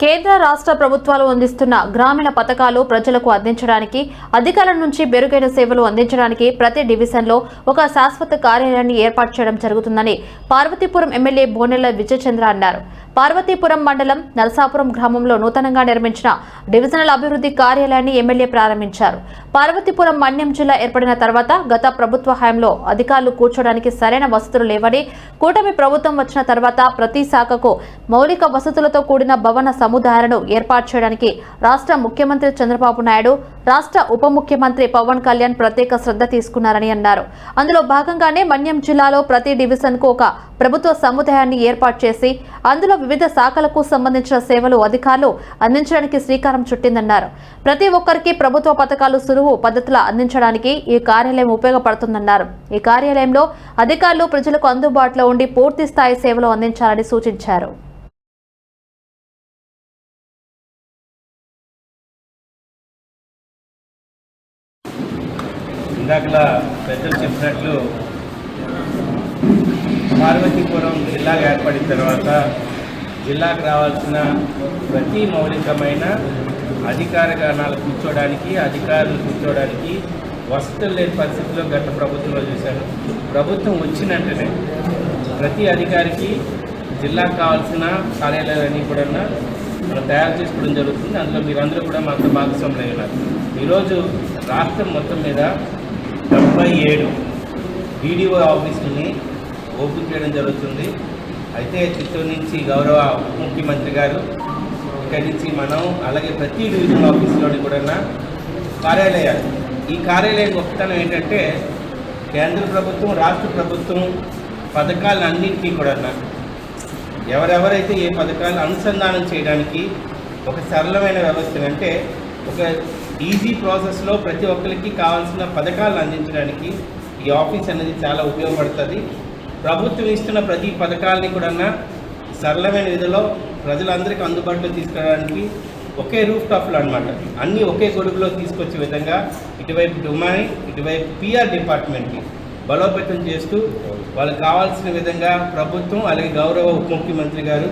కేంద్ర రాష్ట్ర ప్రభుత్వాలు అందిస్తున్న గ్రామీణ పథకాలు ప్రజలకు అందించడానికి అధికారుల నుంచి మెరుగైన సేవలు అందించడానికి ప్రతి డివిజన్లో ఒక శాశ్వత కార్యాలయాన్ని ఏర్పాటు చేయడం జరుగుతుందని పార్వతీపురం ఎమ్మెల్యే బోనెల విజయచంద్ర అన్నారు. పార్వతీపురం మండలం నరసాపురం గ్రామంలో నూతనంగా నిర్మించిన డివిజనల్ అభివృద్ధి కార్యాలయాన్ని ఎమ్మెల్యే ప్రారంభించారు. పార్వతీపురం మన్యం జిల్లా ఏర్పడిన తర్వాత గత ప్రభుత్వ హయాంలో అధికారులు కూర్చోడానికి సరైన వసతులు లేవని, కూటమి ప్రభుత్వం వచ్చిన తర్వాత ప్రతి శాఖకు మౌలిక వసతులతో కూడిన భవన సముదాయాలను ఏర్పాటు చేయడానికి రాష్ట్ర ముఖ్యమంత్రి చంద్రబాబు నాయుడు, రాష్ట్ర ఉప ముఖ్యమంత్రి పవన్ కళ్యాణ్ ప్రత్యేక శ్రద్ధ తీసుకున్నారని అన్నారు. అందులో భాగంగానే మన్యం జిల్లాలో ప్రతి డివిజన్ కు ఒక ప్రభుత్వ సముదాయాన్ని ఏర్పాటు చేసి అందులో వివిధ శాఖలకు సంబంధించిన సేవలు అధికారులు అందించడానికి శ్రీకారం చుట్టిందన్నారు. ప్రతి ఒక్కరికి ప్రభుత్వ పథకాలు సులువు పద్ధతిలో అందించడానికి ఈ కార్యాలయం ఉపయోగపడుతుందన్నారు. ఈ కార్యాలయంలో అధికారులు ప్రజలకు అందుబాటులో ఉండి పూర్తి స్థాయి సేవలు అందించాలని సూచించారు. ఇందాకలా పెద్దలు చెప్పినట్లు పార్వతీపురం జిల్లాగా ఏర్పడిన తర్వాత జిల్లాకు రావాల్సిన ప్రతి మౌలికమైన అధికార గణాలు కూర్చోడానికి, అధికారులు కూర్చోడానికి వసతులు లేని పరిస్థితుల్లో గత ప్రభుత్వంలో చూశారు. ప్రభుత్వం వచ్చిన వెంటనే ప్రతి అధికారికి జిల్లాకు కావాల్సిన కార్యాలయాలన్నీ కూడా మనం తయారు చేసుకోవడం జరుగుతుంది. అందులో మీరందరూ కూడా మాకు భాగస్వాములు ఉన్నారు. ఈరోజు రాష్ట్రం మొత్తం మీద 77 DDO ఆఫీసులని ఓపెన్ చేయడం జరుగుతుంది. అయితే చిత్తూరు నుంచి గౌరవ ముఖ్యమంత్రి గారు ఇక్కడి నుంచి మనం అలాగే ప్రతి డివిజన్ ఆఫీసులోని కూడా కార్యాలయాలు. ఈ కార్యాలయం గొప్పతనం ఏంటంటే కేంద్ర ప్రభుత్వం, రాష్ట్ర ప్రభుత్వం పథకాలన్నింటినీ కూడా ఎవరెవరైతే ఏ పథకాలు అనుసంధానం చేయడానికి ఒక సరళమైన వ్యవస్థ, అంటే ఒక ఈజీ ప్రాసెస్లో ప్రతి ఒక్కరికి కావాల్సిన పథకాలను అందించడానికి ఈ ఆఫీస్ అనేది చాలా ఉపయోగపడుతుంది. ప్రభుత్వం ఇస్తున్న ప్రతి పథకాలని కూడా సరళమైన విధిలో ప్రజలందరికీ అందుబాటులో తీసుకురావడానికి ఒకే రూఫ్ టాప్లో అనమాట అన్నీ ఒకే గొడుగులో తీసుకొచ్చే విధంగా ఇటువైపు డొమైన్, ఇటువైపు PR డిపార్ట్మెంట్కి బలోపేతం చేస్తూ వాళ్ళకి కావాల్సిన విధంగా ప్రభుత్వం అలాగే గౌరవ ఉప ముఖ్యమంత్రి గారు